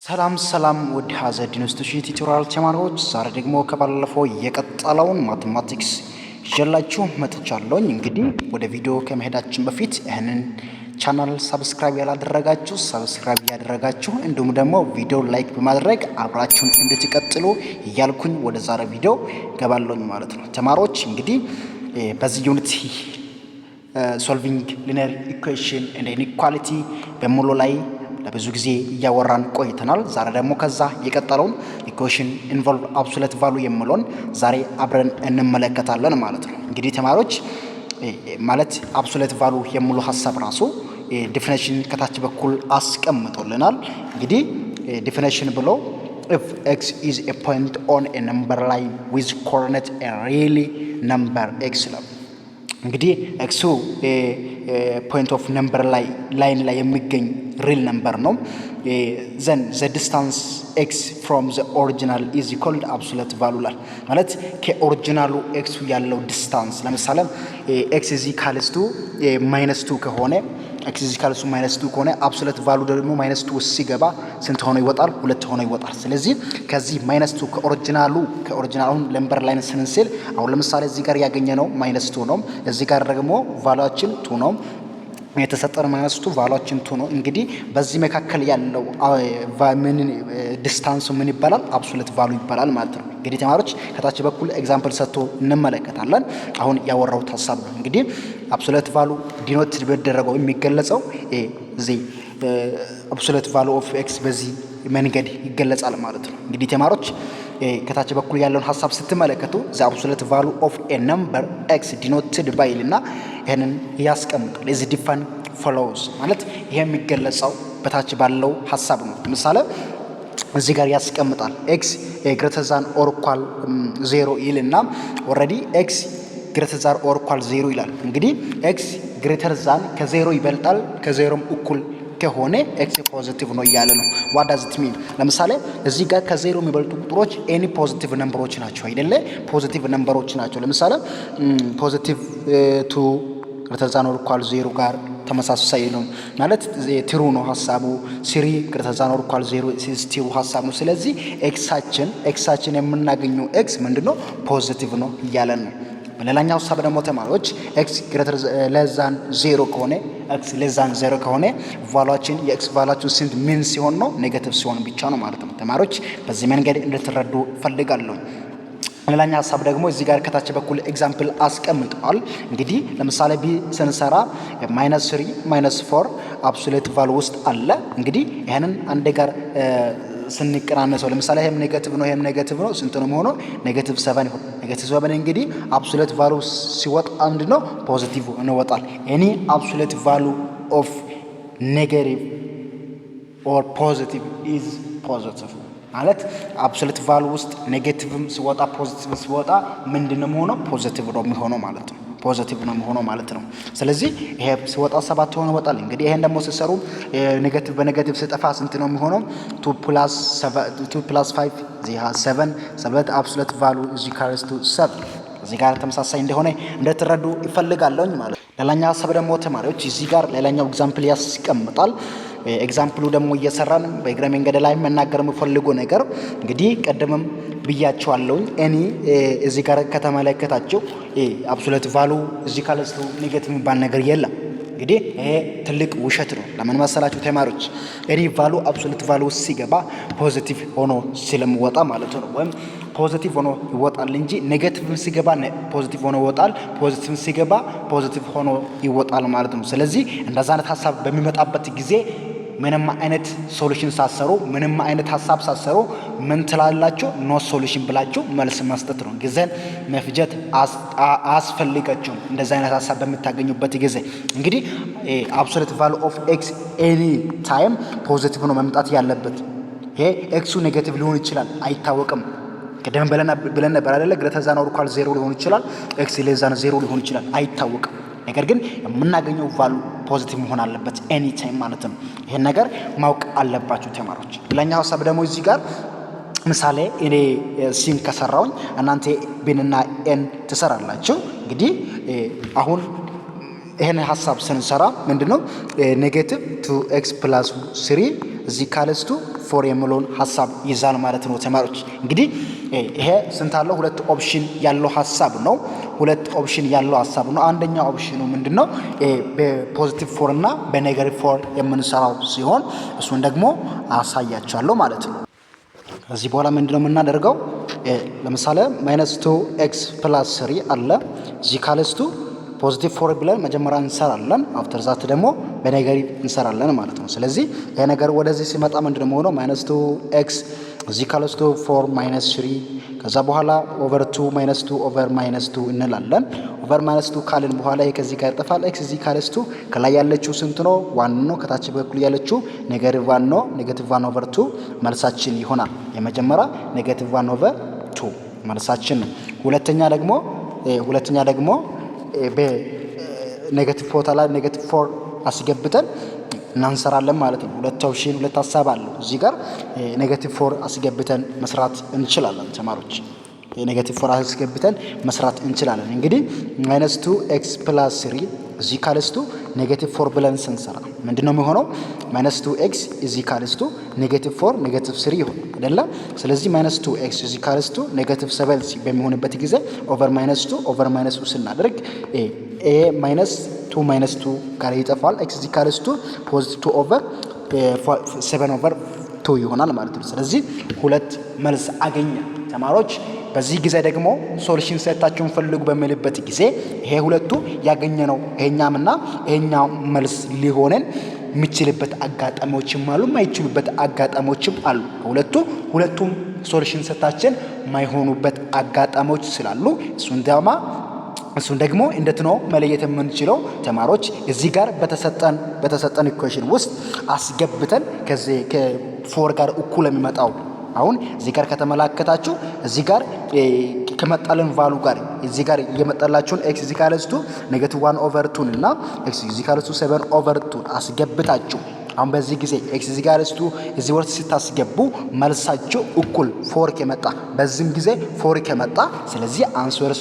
ሰላም ውድ ሀዘርድ ኢንስቲትዩት ቲዩቶሪያል ተማሪዎች፣ ዛሬ ደግሞ ከባለፈው የቀጠለውን ማቴማቲክስ ይዤላችሁ መጥቻለሁኝ። እንግዲህ ወደ ቪዲዮ ከመሄዳችን በፊት ይህንን ቻናል ሰብስክራይብ ያላደረጋችሁ ሰብስክራይብ ያደረጋችሁ፣ እንዲሁም ደግሞ ቪዲዮ ላይክ በማድረግ አብራችሁን እንድትቀጥሉ እያልኩኝ ወደ ዛሬ ቪዲዮ ገባለሁኝ ማለት ነው። ተማሪዎች እንግዲህ በዚህ ዩኒት ሶልቪንግ ሊኒየር ኢኩዌሽን ኤንድ ኢንኢኳሊቲ በሙሉ ላይ ለብዙ ጊዜ እያወራን ቆይተናል። ዛሬ ደግሞ ከዛ የቀጠለውን ኢኩዌሽን ኢንቮልቭ አብሶሉት ቫሉ የሚለውን ዛሬ አብረን እንመለከታለን ማለት ነው። እንግዲህ ተማሪዎች ማለት አብሶሉት ቫሉ የሚለው ሐሳብ ራሱ ዲፊኒሽን ከታች በኩል አስቀምጦልናል። እንግዲህ ዲፊኒሽን ብሎ if x is a point on a number line with coordinate a really number x ነው። እንግዲህ ኤክሱ ፖይንት ኦፍ ነምበር ላይን ላይ የሚገኝ ሪል ነምበር ነው። ዘን ዘ ዲስታንስ ኤክስ ፍሮም ዘ ኦሪጂናል ኢዝ ኢኳልድ አብሶሉት ቫሉ ላይ ማለት ከኦሪጂናሉ ኤክሱ ያለው ዲስታንስ ለምሳሌ ኤክስ ኢዝ ኢኳልስ ቱ -2 ከሆነ ኤክስ ኢዝ ኢኳልስ ቱ -2 ከሆነ አብሶሉት ቫሉ ደግሞ -2 ሲገባ ስንት ሆኖ ይወጣል? 2 ሆኖ ይወጣል። ስለዚህ ከዚህ -2 ከኦሪጂናሉ ነምበር ላይን ስንስል አሁን ለምሳሌ እዚህ ጋር ያገኘነው -2 ነው። እዚህ ጋር ደግሞ ቫሉያችን 2 ነው። የተሰጠን -2 ቫሉያችን 2 ነው። እንግዲህ በዚህ መካከል ያለው ዲስታንሱ ምን ይባላል? አብሶሉት ቫሉ ይባላል ማለት ነው። እንግዲህ ተማሪዎች ከታች በኩል ኤግዛምፕል ሰጥቶ እንመለከታለን። አሁን ያወራሁት ሐሳብ ነው። እንግዲህ አብሶሉት ቫሉ ዲኖት በደረገው የሚገለጸው እዚህ አብሶሉት ቫሉ ኦፍ ኤክስ በዚህ መንገድ ይገለጻል ማለት ነው። እንግዲህ ተማሪዎች ከታች በኩል ያለውን ሐሳብ ስትመለከቱ ዘ አብሶሉት ቫሉ ኦፍ ኤ ነምበር ኤክስ ዲኖትድ ባይ እና ይሄንን ያስቀምጣል። እዚ ዲፋን ፎሎውስ ማለት ይሄ የሚገለጸው በታች ባለው ሐሳብ ነው። ለምሳሌ እዚህ ጋር ያስቀምጣል ኤክስ ግሬተር ዛን ኦር ኢኳል 0 ይልና ኦሬዲ ኤክስ ግሬተር ዛን ኦር ኢኳል 0 ይላል። እንግዲህ ኤክስ ግሬተር ዛን ከ0 ይበልጣል ከ0ም እኩል ከሆነ ኤክስ ፖዚቲቭ ነው እያለ ነው። ዋት ዳዝ ኢት ሚን? ለምሳሌ እዚህ ጋር ከ0 የሚበልጡ ቁጥሮች ኤኒ ፖዚቲቭ ነምበሮች ናቸው አይደለ? ፖዚቲቭ ነምበሮች ናቸው። ለምሳሌ ፖዚቲቭ 2 ግሬተር ዛን ኦር ኢኳል 0 ጋር ተመሳሳይ ነው ማለት ትሩ ነው ሐሳቡ። 3 ግሬተር ዛን ኦር ኢኳል 0 ትሩ ሐሳብ ነው። ስለዚህ ኤክሳችን የምናገኘው ኤክስ ምንድነው? ፖዚቲቭ ነው እያለን ነው። በሌላኛው ሐሳብ ደግሞ ተማሪዎች ኤክስ ግሬተር ለዛን 0 ከሆነ ኤክስ ለዛን 0 ከሆነ ቫሉያችን የኤክስ ቫሉያችን ስንት ምን ሲሆን ነው? ኔጌቲቭ ሲሆን ብቻ ነው ማለት ነው። ተማሪዎች በዚህ መንገድ እንድትረዱ ፈልጋለሁ። ሌላኛው ሐሳብ ደግሞ እዚህ ጋር ከታች በኩል ኤግዛምፕል አስቀምጠዋል። እንግዲህ ለምሳሌ ቢ ስንሰራ -3 -4 አብሶሉት ቫሉ ውስጥ አለ። እንግዲህ ይሄንን አንድ ጋር ስንቀናነሰው ለምሳሌ ይሄም ኔጌቲቭ ነው ይሄም ኔጌቲቭ ነው ስንት ነው የሚሆነው? -7 ይሆናል። -7 እንግዲህ አብሶሉት ቫሉ ሲወጣ አንድ ነው ፖዚቲቭ እንወጣል። ኤኒ አብሶሉት ቫሉ ኦፍ ኔጌቲቭ ኦር ፖዚቲቭ ኢዝ ፖዚቲቭ ማለት አብሶሉት ቫሉ ውስጥ ኔጌቲቭም ሲወጣ ፖዚቲቭም ሲወጣ ምንድነው የሚሆነው? ፖዚቲቭ ነው የሚሆነው ማለት ነው። ፖዚቲቭ ነው የሚሆነው ማለት ነው። ስለዚህ ይሄ ሲወጣ 7 ሆኖ ይወጣል። እንግዲህ ይሄን ደግሞ ሲሰሩ ኔጌቲቭ በኔጌቲቭ ሲጠፋ ስንት ነው የሚሆነው? 2 + 5 7 አብሶሉት ቫሉ ኢዝ ኢኳልስ ቱ 7 እዚህ ጋር ተመሳሳይ እንደሆነ እንድትረዱ ይፈልጋለሁ ማለት ነው። ሌላኛው ሐሳብ ደግሞ ተማሪዎች እዚህ ጋር ሌላኛው ኤግዛምፕል ያስቀምጣል። ኤግዛምፕሉ ደግሞ እየሰራን በእግረ መንገድ ላይ መናገር የምፈልገው ነገር እንግዲህ ቀደምም ብያቸዋለሁ። እኔ እዚህ ጋር ከተመለከታችሁ አብሶሉት ቫሉ እዚህ ካለስቱ ኔጌቲቭ የሚባል ነገር የለም። እንግዲህ ይሄ ትልቅ ውሸት ነው። ለምን መሰላችሁ ተማሪዎች? እኔ ቫሉ አብሶሉት ቫሉ ሲገባ ፖዚቲቭ ሆኖ ስለሚወጣ ማለት ነው። ወይም ፖዚቲቭ ሆኖ ይወጣል እንጂ ኔጌቲቭ ሲገባ ፖዚቲቭ ሆኖ ይወጣል፣ ፖዚቲቭ ሲገባ ፖዚቲቭ ሆኖ ይወጣል ማለት ነው። ስለዚህ እንደዛ አይነት ሐሳብ በሚመጣበት ጊዜ ምንም አይነት ሶሉሽን ሳሰሩ ምንም አይነት ሐሳብ ሳሰሩ ምን ትላላችሁ? ኖ ሶሉሽን ብላችሁ መልስ መስጠት ነው። ጊዜን መፍጀት አያስፈልጋችሁም። እንደዛ አይነት ሐሳብ በምታገኙበት ጊዜ እንግዲህ አብሶሉት ቫሉ ኦፍ ኤክስ ኤኒ ታይም ፖዚቲቭ ነው መምጣት ያለበት። ይሄ ኤክሱ ኔጌቲቭ ሊሆን ይችላል አይታወቅም። ቀደም ብለን ነበር አይደለ? ግሬተር ዛን ኦር ኢኳል 0 ሊሆን ይችላል፣ ኤክስ ሌስ ዛን 0 ሊሆን ይችላል አይታወቅም። ነገር ግን የምናገኘው ቫሉ ፖዚቲቭ መሆን አለበት ኤኒ ታይም ማለት ነው። ይሄን ነገር ማወቅ አለባችሁ ተማሪዎች። ሌላኛው ሐሳብ ደግሞ እዚህ ጋር ምሳሌ እኔ ሲን ከሰራውኝ እናንተ ቢንና ኤን ትሰራላችሁ። እንግዲህ አሁን ይሄን ሐሳብ ስንሰራ ምንድነው ኔጌቲቭ 2x + 3 እዚህ ካለስቱ 4 የሚለውን ሐሳብ ይዛል ማለት ነው ተማሪዎች። እንግዲህ ይሄ ስንት አለው ሁለት ኦፕሽን ያለው ሐሳብ ነው። ሁለት ኦፕሽን ያለው ሐሳብ ነው። አንደኛ ኦፕሽኑ ምንድነው በፖዚቲቭ 4 እና በኔጌቲቭ 4 የምንሰራው ሲሆን እሱን ደግሞ አሳያችኋለሁ ማለት ነው። ከዚህ በኋላ ምንድነው የምናደርገው ለምሳሌ -2x + 3 አለ እዚህ ካለስቱ ፖዚቲቭ 4 ብለን መጀመሪያ እንሰራለን። አፍተር ዛት ደግሞ በኔጌቲቭ እንሰራለን ማለት ነው። ስለዚህ ይሄ ነገር ወደዚህ ሲመጣ ምንድነው የሚሆነው -2x እዚህ ካለስቱ 4 - 3 ከዛ በኋላ ኦቨር 2 -2 ኦቨር -2 እንላለን። ኦቨር -2 ካልን በኋላ ይሄ ከዚህ ጋር ይጠፋል። x እዚህ ካለስቱ ከላይ ያለችው ስንት ነው 1 ነው። ከታች በኩል ያለችው -1 ነው። -1 ኦቨር 2 መልሳችን ይሆናል። የመጀመሪያ -1 ኦቨር 2 መልሳችን ነው። ሁለተኛ ደግሞ በኔጌቲቭ ቦታ ላይ -4 አስገብተን እናንሰራለን ማለት ነው። ሁለት ኦፕሽን ሁለት ሐሳብ አለው። እዚህ ጋር -4 አስገብተን መስራት እንችላለን ተማሪዎች። ኔጌቲቭ 4 አስገብተን መስራት እንችላለን። እንግዲህ -2x + 3 እዚህ ካለስቱ -4 ብለን ስንሰራ ምንድነው የሚሆነው -2x እዚህ ካለስቱ -4 -3 ይሆናል አይደለ? ስለዚህ -2x እዚህ ካለስቱ -7 በሚሆንበት ጊዜ ኦቨር -2 ኦቨር -2 ስናደርግ a -2 -2 ጋር ይጠፋል። x እዚህ ካለስቱ +2 ኦቨር 7 ኦቨር 2 ይሆናል ማለት ነው። ስለዚህ ሁለት መልስ አገኘ ተማሪዎች። በዚህ ጊዜ ደግሞ ሶሉሽን ሴታችሁን ፈልጉ በሚልበት ጊዜ ይሄ ሁለቱ ያገኘነው ይሄኛምና ይሄኛው መልስ ሊሆነን የሚችልበት አጋጣሚዎችም አሉ፣ ማይችሉበት አጋጣሚዎችም አሉ። ሁለቱም ሶሉሽን ሴታችን ማይሆኑበት አጋጣሚዎች ስላሉ እሱን ደግሞ እንዴት ነው መለየት የምንችለው ተማሪዎች? እዚህ ጋር በተሰጠን ኢኩዌሽን ውስጥ አስገብተን ከዚህ ከ4 ጋር እኩል የሚመጣው አሁን እዚህ ጋር ከተመለከታችሁ እዚህ ጋር ከመጣለን ቫሉ ጋር እዚህ ጋር የመጣላችሁን x እዚህ ካለስቱ -1 ኦቨር 2 እና x እዚህ ካለስቱ 7 ኦቨር 2 አስገብታችሁ አሁን በዚህ ጊዜ x እዚህ ካለስቱ እዚህ ወርት ስታስገቡ መልሳችሁ እኩል 4 ከመጣ በዚህም ጊዜ 4 ከመጣ ስለዚህ አንሰር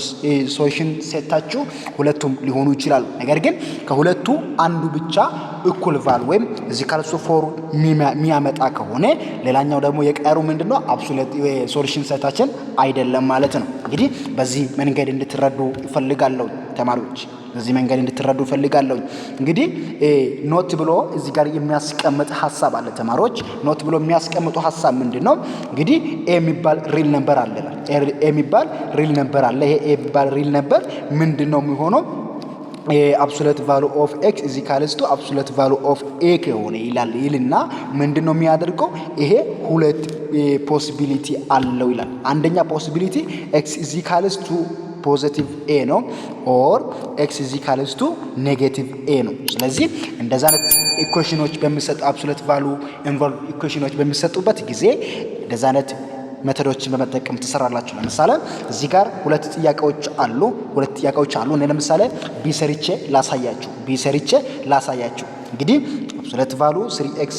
ሶሉሽን ሴታችሁ ሁለቱም ሊሆኑ ይችላሉ። ነገር ግን ከሁለቱ አንዱ ብቻ እኩል ቫል ወይም እዚህ ካለስቱ 4 የሚያመጣ ከሆነ ሌላኛው ደግሞ የቀሩ ምንድነው አብሶሉት ሶሉሽን ሴታችን አይደለም ማለት ነው። እንግዲህ በዚህ መንገድ እንድትረዱ እፈልጋለሁ ተማሪዎች፣ በዚህ መንገድ እንድትረዱ እፈልጋለሁ። እንግዲህ ኖት ብሎ እዚህ ጋር የሚያስቀምጥ ሐሳብ አለ ተማሪዎች። ኖት ብሎ የሚያስቀምጡ ሐሳብ ምንድነው? እንግዲህ a የሚባል ሪል ነምበር አለ። a የሚባል ሪል ነምበር አለ። ይሄ a የሚባል ሪል ነምበር ምንድነው የሚሆነው? absolute value of x is equals to absolute value of a ከሆነ ይልና ምንድነው የሚያደርገው? ይሄ ሁለት ፖሲቢሊቲ አለው ይላል። አንደኛ ፖሲቢሊቲ x is equals to ፖዚቲቭ a ነው ኦር x is equals to ኔጌቲቭ a ነው። ስለዚህ እንደዛ አይነት ኢኩዌሽኖች በሚሰጡ absolute value involve ኢኩዌሽኖች በሚሰጡበት ጊዜ እንደዛ አይነት ሜቶዶችን በመጠቀም ትሰራላችሁ። ለምሳሌ እዚህ ጋር ሁለት ጥያቄዎች አሉ። እኔ ለምሳሌ ቢሰርቼ ላሳያችሁ። እንግዲህ absolute value 3x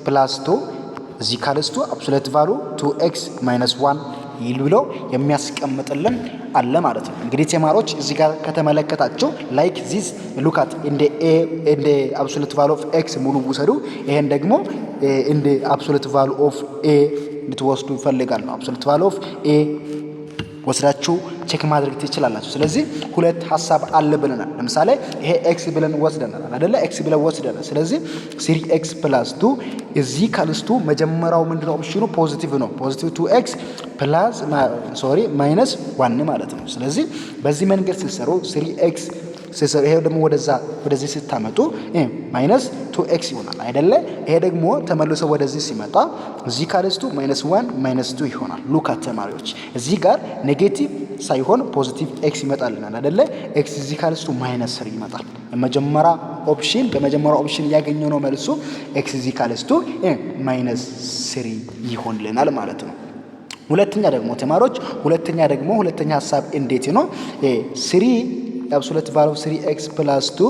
+ 2 እዚህ ካለስቱ absolute value 2x - 1 ይልብሎ የሚያስቀምጥልን አለ ማለት ነው። እንግዲህ ተማሪዎች እዚህ ጋር ከተመለከታችሁ like this look at in the absolute value of x ሙሉ ውሰዱ። ይሄን ደግሞ in the absolute value of a እንድትወስዱ ይፈልጋሉ። absolute value of a ወስዳችሁ ቼክ ማድረግ ትችላላችሁ። ስለዚህ ሁለት ሐሳብ አለ ብለናል። ለምሳሌ ይሄ x ብለን ወስደናል አይደለ? x ብለን ወስደናል። ስለዚህ 3x + 2 እዚህ ካልስቱ መጀመሪያው ምንድነው ኦፕሽኑ ፖዚቲቭ ነው። ፖዚቲቭ 2x -1 ማለት ነው። ስለዚህ በዚህ መንገድ ሲሰሩ 3x ሲሰሩ ይሄ ደግሞ ወደዚህ ስታመጡ -2x ይሆናል አይደለ? ይሄ ደግሞ ተመልሶ ወደዚህ ሲመጣ እዚህ ካልስቱ -1 -2 ይሆናል። ሉካ ተማሪዎች እዚህ ጋር ኔጌቲቭ ሳይሆን ፖዚቲቭ x ይመጣልናል አይደለ? x እዚህ ካልስቱ -3 ይመጣል። በመጀመሪያው ኦፕሽን ያገኘነው መልሱ x እዚህ ካልስቱ -3 ይሆንልናል ማለት ነው። ሁለተኛ ደግሞ ተማሪዎች ሁለተኛ ሐሳብ እንዴት ነው? 3 absolute value of 3x + 2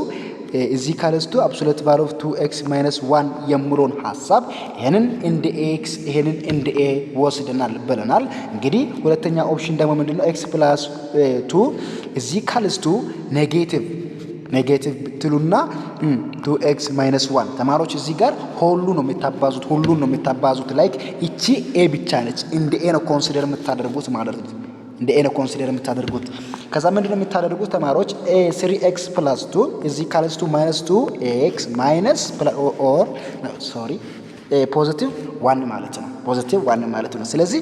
እዚህ ካልስቱ absolute value of 2x - 1 የምሎን ሐሳብ ይሄንን እንደ x ይሄንን እንደ a ወስደናል ብለናል። እንግዲህ ሁለተኛ ኦፕሽን ደግሞ ምንድነው? x + 2 እዚህ ካልስቱ ኔጌቲቭ ብትሉና 2x ማይነስ 1 ተማሪዎች እዚህ ጋር ሁሉን ነው የምታባዙት ላይክ እቺ ኤ ብቻ ነች እንደ ኤ ነው ኮንሲደር የምታደርጉት ማለት ነው እንደ ኤ ነው ኮንሲደር የምታደርጉት ከዛ ምንድነው የምታደርጉት ተማሪዎች 3x + 2 is equals to -2x minus or sorry ፖዚቲቭ 1 ማለት ነው ፖዚቲቭ 1 ማለት ነው ስለዚህ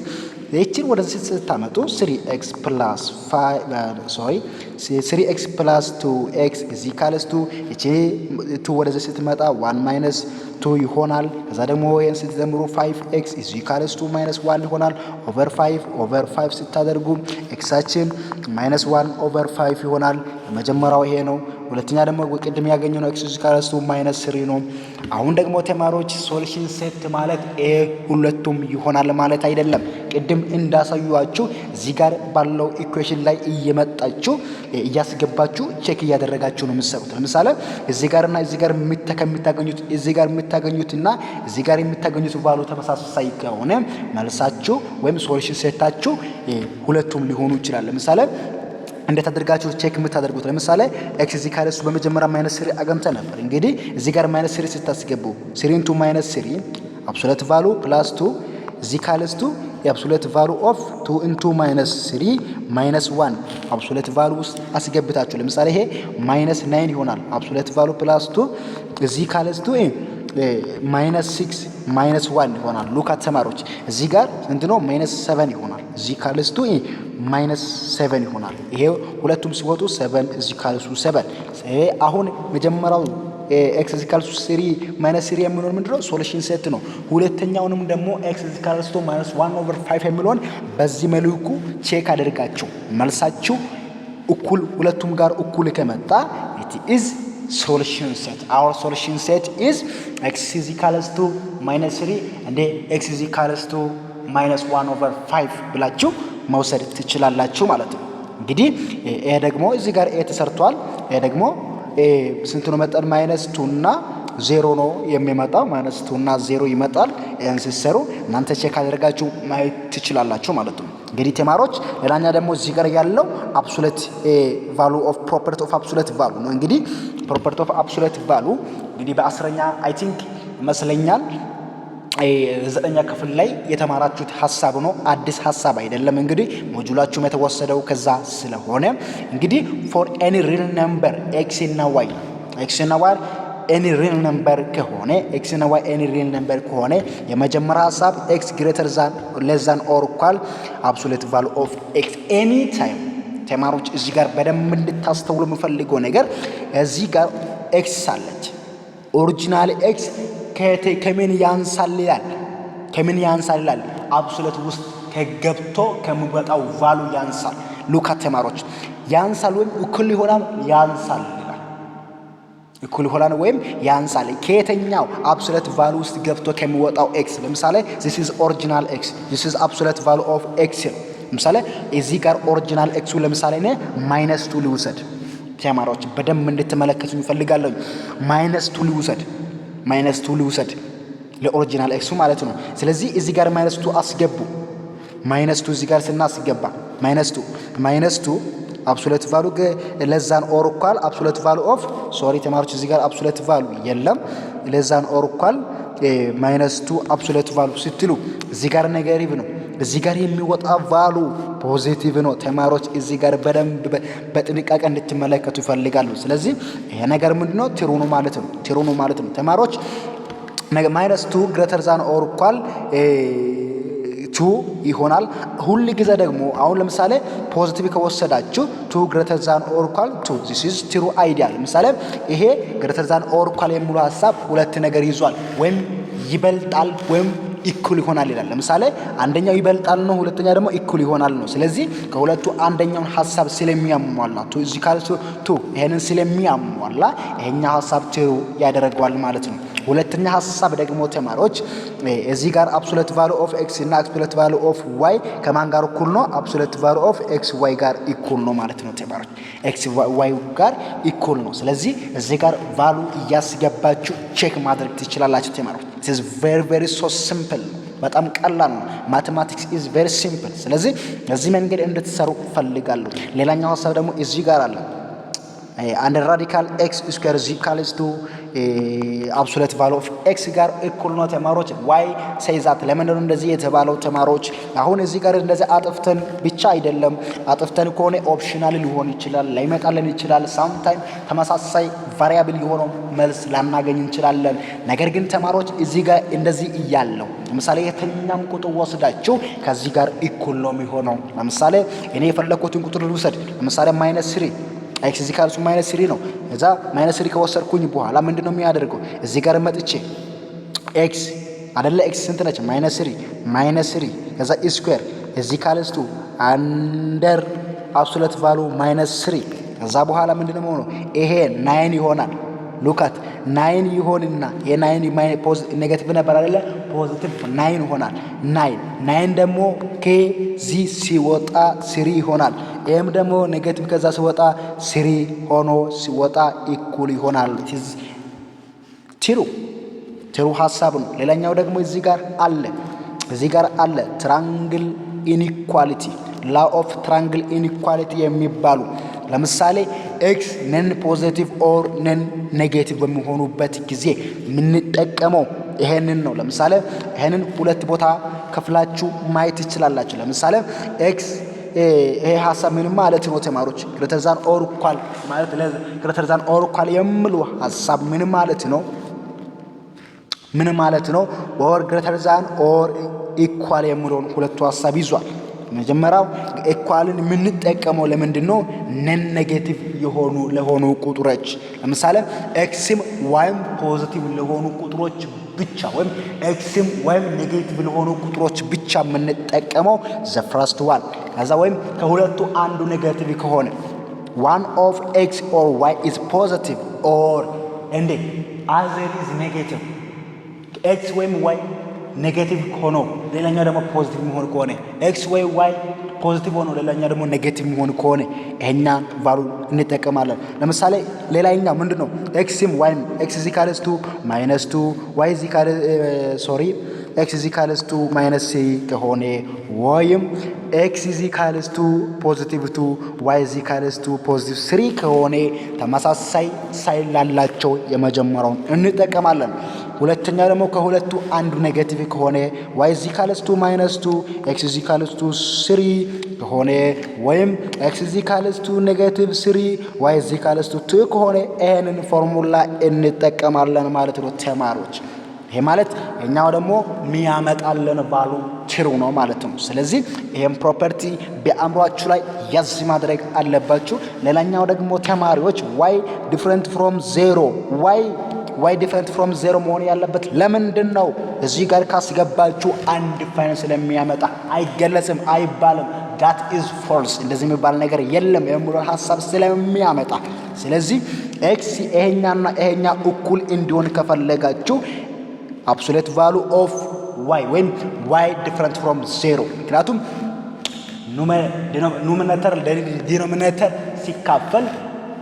ይህችን ወደዚህ ስታመጡ 3x plus 2x is equals to እቺ 2 ወደዚህ ስትመጣ 1 minus 2 ይሆናል ከዛ ደግሞ ይሄን ስትደምሩ 5x is equals to -1 ይሆናል over 5 ስታደርጉ xአችን -1/5 ይሆናል መጀመሪያው ይሄ ነው ሁለተኛ ደግሞ ቅድም ያገኘነው x is equals to -3 ነው አሁን ደግሞ ተማሪዎች ሶሉሽን ሴት ማለት ሁለቱም ይሆናል ማለት አይደለም ቅድም እንዳሳዩአችሁ እዚህ ጋር ባለው ኢኩዌሽን ላይ እየመጣችሁ እያስገባችሁ ቼክ እያደረጋችሁ ነው የምትሰሩት ለምሳሌ እዚህ ጋርና እዚህ ጋር የምታገኙት እዚህ ጋር የምታገኙትና እዚህ ጋር የምታገኙት ቫልዩ ተመሳሳይ ከሆነ መልሳችሁ ወይም ሶሉሽን ሴታችሁ ሁለቱም ሊሆኑ ይችላል ለምሳሌ እንዴት አድርጋችሁ ቼክ የምታደርጉት ለምሳሌ x is equals to በመጀመሪያ -3 አገምተን ነበር እንግዲህ እዚህ ጋር -3 ስታስገቡ 3 into -3 absolute value plus 2 is equals to absolute value of 2 into -3 -1 absolute value ውስጥ አስገብታችሁ ለምሳሌ ይሄ -9 ይሆናል absolute value plus 2 is equals to -6 -1 ይሆናል ሉካት ተማሪዎች እዚህ ጋር እንትነው -7 ይሆናል እዚህ ካልስቱ -7 ይሆናል ይሄ ሁለቱም ሲወጡ 7 እዚህ ካልሱ 7 አሁን መጀመሪያው x is equals to 3 -3 የሚሆነው ምንድነው ሶሉሽን ሴት ነው ሁለተኛውንም ደግሞ x is equals to -1/5 የሚሆነው በዚህ መልኩ ቼክ አድርጋችሁ መልሳችሁ እኩል ሁለቱም ጋር እኩል ከመጣ it is solution set our solution set is x is equals to -3 and x is equals to -1/5 ብላችሁ መውሰድ ትችላላችሁ ማለት ነው እንግዲህ ይሄ ደግሞ እዚህ ጋር ኤ ተሰርቷል ይሄ ደግሞ ስንት ነው መጠን -2 እና 0 ነው የሚመጣው -2 እና 0 ይመጣል ይሄን ሲሰሩ እናንተ ቼክ አድርጋችሁ ማየት ትችላላችሁ ማለት ነው እንግዲህ ተማሪዎች ሌላኛ ደግሞ እዚህ ጋር ያለው absolute value of property of absolute value ነው እንግዲህ property of absolute value እንግዲህ በ10ኛ አይ ቲንክ መስለኛል 9ኛ ክፍል ላይ የተማራችሁት ሐሳብ ነው አዲስ ሐሳብ አይደለም እንግዲህ ሞጁላችሁ የተወሰደው ከዛ ስለሆነ እንግዲህ for any real number x እና y any real number ከሆነ x እና y any real number ከሆነ የመጀመሪያ ሐሳብ x greater than less than or equal absolute value of x any time ተማሪዎች እዚህ ጋር በደንብ እንድታስተውሉ የምፈልገው ነገር እዚህ ጋር x አለች ኦሪጂናል x ከምን ያንሳል አብሶሉት ውስጥ ከገብቶ ከመጣው ቫሉ ያንሳል ሉካ ተማሪዎች ያንሳል ወይም እኩል ይሆናል ያንሳል እኩል ይሆናል ወይም ያንሳል ከየትኛው አብሶሉት ቫሉ ውስጥ ገብቶ ከሚወጣው x ለምሳሌ this is original x this is absolute value of x ለምሳሌ እዚህ ጋር ኦሪጂናል x ለምሳሌ ነው -2 ሊውሰድ ተማሪዎች በደንብ እንድትመለከቱ ይፈልጋለሁ -2 ሊውሰድ ለኦሪጂናል x ማለት ነው ስለዚህ እዚህ ጋር -2 አስገቡ -2 እዚህ ጋር ስናስገባ -2 absolute value less than or equal absolute value of sorry ተማሪዎች እዚህ ጋር absolute value የለም less than or equal -2 absolute value ስትሉ እዚህ ጋር ኔጌቲቭ ነው እዚህ ጋር የሚወጣ ቫሉ ፖዚቲቭ ነው ተማሪዎች እዚህ ጋር በደንብ በጥንቃቄ እንድትመለከቱ ይፈልጋሉ ስለዚህ ይሄ ነገር ምንድነው ትሩ ነው ማለት ነው ተማሪዎች -2 greater than or equal 2 ይሆናል ሁሉ ጊዜ ደግሞ አሁን ለምሳሌ ፖዚቲቭ ከወሰዳችሁ 2 greater than or equal 2 this is true ideal ለምሳሌ ይሄ greater than or equal የሚሉ ሐሳብ ሁለት ነገር ይዟል ወይም ይበልጣል ወይም ኢኩል ይሆናል ይላል ለምሳሌ አንደኛው ይበልጣል ነው ሁለተኛ ደግሞ ኢኩል ይሆናል ነው ስለዚህ ከሁለቱ አንደኛውን ሐሳብ ስለሚያሟላ to is equal to ይሄንን ስለሚያሟላ ይሄኛ ሐሳብ ትሩ ያደርጋል ማለት ነው ሁለተኛ ሐሳብ ደግሞ ተማሪዎች እዚህ ጋር absolute value of x እና absolute value of y ከማን ጋር እኩል ነው absolute value of x y ጋር እኩል ነው ማለት ነው ተማሪዎች x y ጋር እኩል ነው ስለዚህ እዚህ ጋር value እያስገባችሁ ቼክ ማድረግ ትችላላችሁ ተማሪዎች it is very so simple በጣም ቀላል ነው mathematics is very simple ስለዚህ እዚህ መንገድ እንድትሰሩ ፈልጋለሁ ሌላኛው ሐሳብ ደግሞ እዚህ ጋር አለ አንድ ራዲካል ኤክስ ስኩዌር ኢዝ ኢኳልስ ቱ አብሶሉት ቫሉ ኦፍ ኤክስ ጋር እኩል ነው ተማሪዎች። ዋይ ሴይዛት ለምንድን ነው እንደዚህ የተባለው ተማሪዎች? አሁን እዚህ ጋር እንደዚህ አጥፍተን ብቻ አይደለም፣ አጥፍተን ከሆነ ኦፕሽናል ሊሆን ይችላል፣ ላይመጣልን ይችላል። ሳምታይም ተመሳሳይ ቫሪያብል የሆነው መልስ ላናገኝ እንችላለን። ነገር ግን ተማሪዎች እዚህ ጋር እንደዚህ እያለው ለምሳሌ የትኛም ቁጥር ወስዳችሁ ከዚህ ጋር እኩል ነው የሚሆነው። ለምሳሌ እኔ የፈለኩትን ቁጥር ልውሰድ። ለምሳሌ -3 ኤክስ እዚህ ካልሱ -3 ነው። እዛ -3 ከወሰድኩኝ በኋላ ምንድነው የሚያደርገው? እዚህ ጋር መጥቼ ኤክስ አይደለ ኤክስ ስንት ነች? -3 ከዛ ስኩዌር እዚህ ካልስቱ አንደር አብሶሉት ቫሉ -3 ከዛ በኋላ ምንድነው የሚሆነው? ይሄ 9 ይሆናል። ሉካት 9 ይሆንና የ9 ኔጌቲቭ ነበር አይደለ? ፖዚቲቭ 9 ይሆናል። 9 ደግሞ ከዚህ ሲወጣ 3 ይሆናል። ኤም ደግሞ ኔጌቲቭ ከዛ ሲወጣ 3 ሆኖ ሲወጣ ኢኩል ይሆናል። ትሩ ሐሳብ ነው። ሌላኛው ደግሞ እዚህ ጋር አለ ትራንግል ኢንኢኳሊቲ ላው ኦፍ ትራንግል ኢንኢኳሊቲ የሚባሉ ለምሳሌ ኤክስ ነን ፖዚቲቭ ኦር ነን ኔጌቲቭ በሚሆኑበት ጊዜ የምንጠቀመው ይሄንን ነው። ለምሳሌ ይሄንን ሁለት ቦታ ከፍላችሁ ማየት ትችላላችሁ። ለምሳሌ ኤክስ ይሄ ሐሳብ ምን ማለት ነው ተማሪዎች? ግሬተር ዛን ኦር ኢኳል ማለት ግሬተር ዛን ኦር ኢኳል የሚሉ ሐሳብ ምን ማለት ነው? ኦር ግሬተር ዛን ኦር ኢኳል የሚለውን ሁለቱ ሐሳብ ይዟል። መጀመሪያው ኢኳልን የምንጠቀመው ለምንድን ነው? ነን ኔጌቲቭ ለሆኑ ቁጥሮች ለምሳሌ ኤክስም ዋይም ፖዚቲቭ ለሆኑ ቁጥሮች ብቻ ወይም ኤክስም ዋይም ኔጌቲቭ ለሆኑ ቁጥሮች ብቻ የምንጠቀመው ዘ ፈርስት ዋን። ከዛ ወይም ከሁለቱ አንዱ ኔጌቲቭ ከሆነ one of x or y is positive or and other is negative x ወይም y ኔጌቲቭ ሆኖ ሌላኛው ደግሞ ፖዚቲቭ መሆን ከሆነ ኤክስ ወይ ዋይ ፖዚቲቭ ሆኖ ሌላኛው ደግሞ ኔጌቲቭ መሆን ከሆነ ይሄኛን ቫሉ እንጠቀማለን። ለምሳሌ ሌላኛው ምንድነው? ኤክስም ዋይም ኤክስ ኢዝ ኢኳልስ ቱ -2 ዋይ ኢዝ ኢኳልስ ኤክስ ኢዝ ኢኳልስ ቱ -3 ከሆነ ወይም ኤክስ ኢዝ ኢኳልስ ቱ +2 ዋይ ኢዝ ኢኳልስ ቱ +3 ከሆነ ተመሳሳይ ሳይን ላላቸው የመጀመሪያውን እንጠቀማለን። ሁለተኛ ደግሞ ከሁለቱ አንዱ ኔጌቲቭ ከሆነ y is equals to -2 x is equals to 3 ከሆነ ወይም x is equals to -3 y is equals to 2 ከሆነ ይሄንን ፎርሙላ እንጠቀማለን ማለት ነው ተማሪዎች። ይሄ ማለት እኛው ደግሞ የሚያመጣልን ቫሉ ትሩ ነው ማለት ነው። ስለዚህ ይሄን ፕሮፐርቲ በአእምሯችሁ ላይ ያዝ ማድረግ አለባችሁ። ሌላኛው ደግሞ ተማሪዎች y different from 0 y different from 0 መሆን ያለበት ለምንድን ነው? እዚህ ጋር ካስገባችሁ አንድ ፋይን ስለሚያመጣ አይገለጽም አይባልም። that is false እንደዚህ የሚባል ነገር የለም የሚለው ሐሳብ ስለሚያመጣ። ስለዚህ x ይሄኛና ይሄኛ እኩል እንዲሆን ከፈለጋችሁ absolute value of y ወይም y different from 0 ምክንያቱም ኑሜሬተር ዲኖሚኔተር ሲካፈል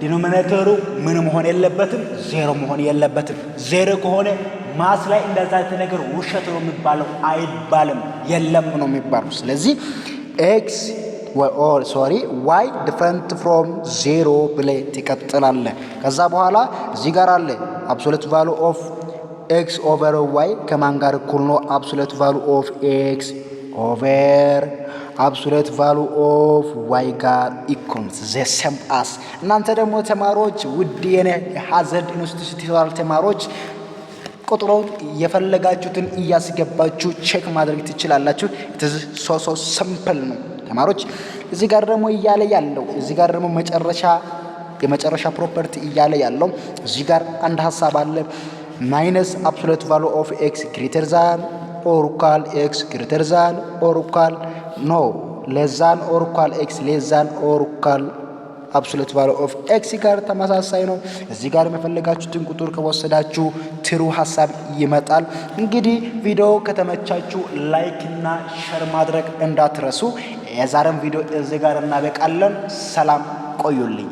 ዲኖሚኔተሩ ምን መሆን የለበትም? 0 መሆን የለበትም። 0 ከሆነ ማስ ላይ እንደዛ ነገር ውሸት ነው የሚባለው አይባልም፣ የለም ነው የሚባለው። ስለዚህ x y different from 0 ብለህ ትቀጥላለህ። ከዛ በኋላ እዚህ ጋር አለ absolute value of x over y ከማን ጋር እኩል ነው? absolute value of x over absolute value of y ጋር equal the same as። እናንተ ደግሞ ተማሪዎች ውድ የኔ ሃዛርድ ኢንስቲትዩት ተማሪዎች ቁጥሩን የፈለጋችሁትን እያስገባችሁ ቼክ ማድረግ ትችላላችሁ። it is so simple ነው ተማሪዎች። እዚህ ጋር ደግሞ እያለ ያለው እዚህ ጋር ደግሞ የመጨረሻ ፕሮፐርቲ እያለ ያለው እዚህ ጋር አንድ ሐሳብ አለ minus absolute value of x greater than or equal x greater than or equal no less than or equal x less than or equal absolute value of x ጋር ተመሳሳይ ነው። እዚህ ጋር የፈለጋችሁትን ቁጥር ከወሰዳችሁ ትሩ ሐሳብ ይመጣል። እንግዲህ ቪዲዮ ከተመቻችሁ ላይክ እና ሼር ማድረግ እንዳትረሱ። የዛሬን ቪዲዮ እዚህ ጋር እናበቃለን። ሰላም ቆዩልኝ።